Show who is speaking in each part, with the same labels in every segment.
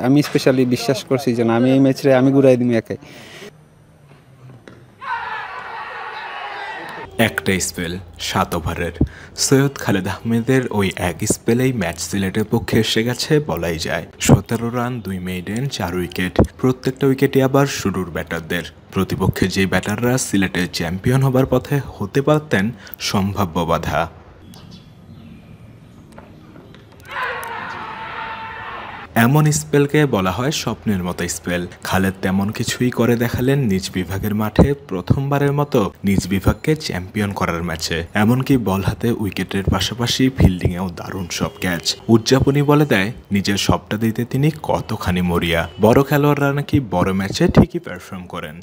Speaker 1: আমি স্পেশালি বিশ্বাস করছি যে আমি এই ম্যাচে আমি ঘুরাই দিই একাই।
Speaker 2: একটা স্পেল 7 ওভারের সৈয়দ খালেদ আহমেদের ওই এক স্পেলেই ম্যাচ সিলেটের পক্ষে এসে গেছে বলাই যায়। 17 রান 2 মেইডেন 4 উইকেট, প্রত্যেকটা উইকেটই আবার শুরুর ব্যাটারদের। প্রতিপক্ষে যে ব্যাটাররা সিলেটের চ্যাম্পিয়ন হবার পথে হতে পারতেন সম্ভাব্য বাধা। এমন স্পেলকে বলা হয় স্বপ্নের মতো স্পেল। খালেদ তেমন কিছুই করে দেখালেন নিজ বিভাগের মাঠে প্রথমবারের মতো নিজ বিভাগকে চ্যাম্পিয়ন করার ম্যাচে। এমনকি বল হাতে উইকেটের পাশাপাশি ফিল্ডিংয়েও দারুণ সব ক্যাচ। উদযাপনী বলে দেয় নিজের সবটা দিতে তিনি কতখানি মরিয়া। বড় খেলোয়াড়রা নাকি বড় ম্যাচে ঠিকই পারফর্ম করেন।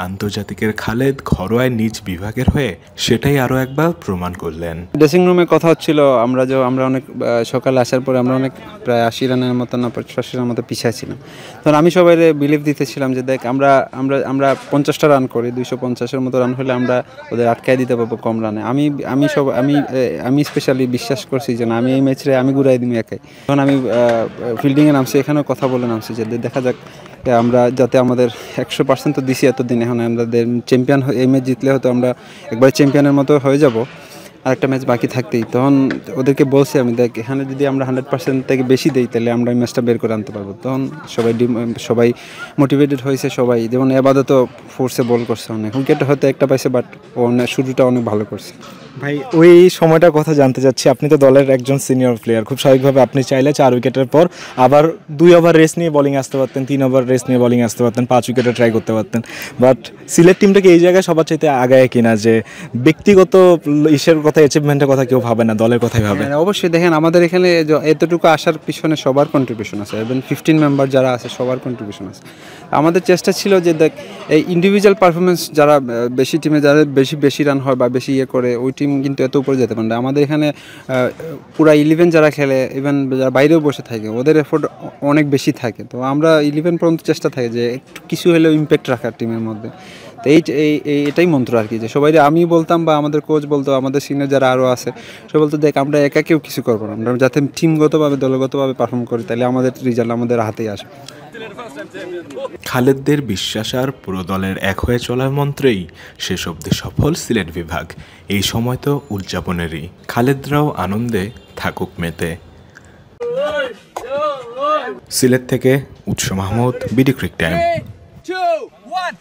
Speaker 2: আন্তর্জাতিকের খালেদ ঘরোয়ায় নিজ বিভাগের হয়ে সেটাই আরও একবার প্রমাণ করলেন।
Speaker 1: ড্রেসিং রুমে কথা হচ্ছিল, আমরা অনেক সকালে আসার পরে আমরা অনেক প্রায় 80 রানের মতো না 85 রানের মতো পিছিয়ে ছিলাম। তখন আমি সবাই বিলিভ দিতেছিলাম যে দেখ আমরা 50টা রান করি, 250-এর মতো রান হলে আমরা ওদের আটকায় দিতে পারবো কম রানে। আমি স্পেশালি বিশ্বাস করছি যে আমি এই ম্যাচে আমি ঘুরাই দিই একাই। তখন আমি ফিল্ডিংয়ে নামছি, এখানেও কথা বলে নামছি যে দেখা যাক আমরা যাতে আমাদের 100% তো দিছি এতদিন। এখন আমাদের চ্যাম্পিয়ন এই ম্যাচ জিতলে হয়তো আমরা একবার চ্যাম্পিয়নের মতো হয়ে যাব, আরেকটা ম্যাচ বাকি থাকতেই। তখন ওদেরকে বলছি আমি দেখ এখানে যদি আমরা 100% থেকে বেশি দিই তাহলে আমরা এই ম্যাচটা বের করে আনতে পারবো। তখন সবাই মোটিভেটেড হয়েছে। সবাই যেমন এবাদত ফোর্সে বল করছে, অনেক উইকেট হয়তো একটা পাইছে বাট শুরুটা অনেক ভালো করছে।
Speaker 3: ভাই ওই সময়টার কথা জানতে চাচ্ছি। আপনি তো দলের একজন সিনিয়র প্লেয়ার, খুব স্বাভাবিকভাবে আপনি চাইলে 4 উইকেটের পর আবার 2 ওভার রেস্ট নিয়ে বোলিং আসতে পারতেন, 3 ওভার রেস্ট নিয়ে বোলিং আসতে পারতেন, 5 উইকেটে ট্রাই করতে পারতেন। বাট সিলেট টিমটাকে এই জায়গায় সবার চাইতে আগায় কিনা যে ব্যক্তিগত ইসের কথা, অ্যাচিভমেন্টের কথা কেউ ভাবে না, দলের কথাই ভাবে।
Speaker 1: অবশ্যই দেখেন আমাদের এখানে এতটুকু আসার পিছনে সবার কন্ট্রিবিউশন আছে, এবং 15 মেম্বার যারা আছে সবার কন্ট্রিবিউশন আছে। আমাদের চেষ্টা ছিল যে দেখ এই ইন্ডিভিজুয়াল পারফরমেন্স যারা বেশি টিমে যারা বেশি রান হয় বা বেশি ইয়ে করে ওই টিম কিন্তু এত উপরে যেতে পারে না। আমাদের এখানে পুরা 11 যারা খেলে, ইভেন যারা বাইরেও বসে থাকে, ওদের এফোর্ট অনেক বেশি থাকে। তো আমরা 11 পর্যন্ত চেষ্টা থাকে যে একটু কিছু হলেও ইম্প্যাক্ট রাখার টিমের মধ্যে। তো এটাই মন্ত্র আর কি, যে সবাই আমি বলতাম বা আমাদের কোচ বলতো, আমাদের সিনিয়র যারা আরও আছে সে বলতো দেখ আমরা একা কেউ কিছু করবো না, আমরা যাতে টিমগতভাবে দলগতভাবে পারফর্ম করি তাহলে আমাদের রেজাল্ট আমাদের হাতেই আসে।
Speaker 2: খালেদদের বিশ্বাস আর পুরো দলের এক হয়ে চলার মন্ত্রেই শেষ অবধি সফল সিলেট বিভাগ। এই সময় তো উদযাপনেরই, খালেদরাও আনন্দে থাকুক মেতে। সিলেট থেকে উৎস মাহমুদ, বিডি ক্রিক টাইম।
Speaker 4: 3, 2, 1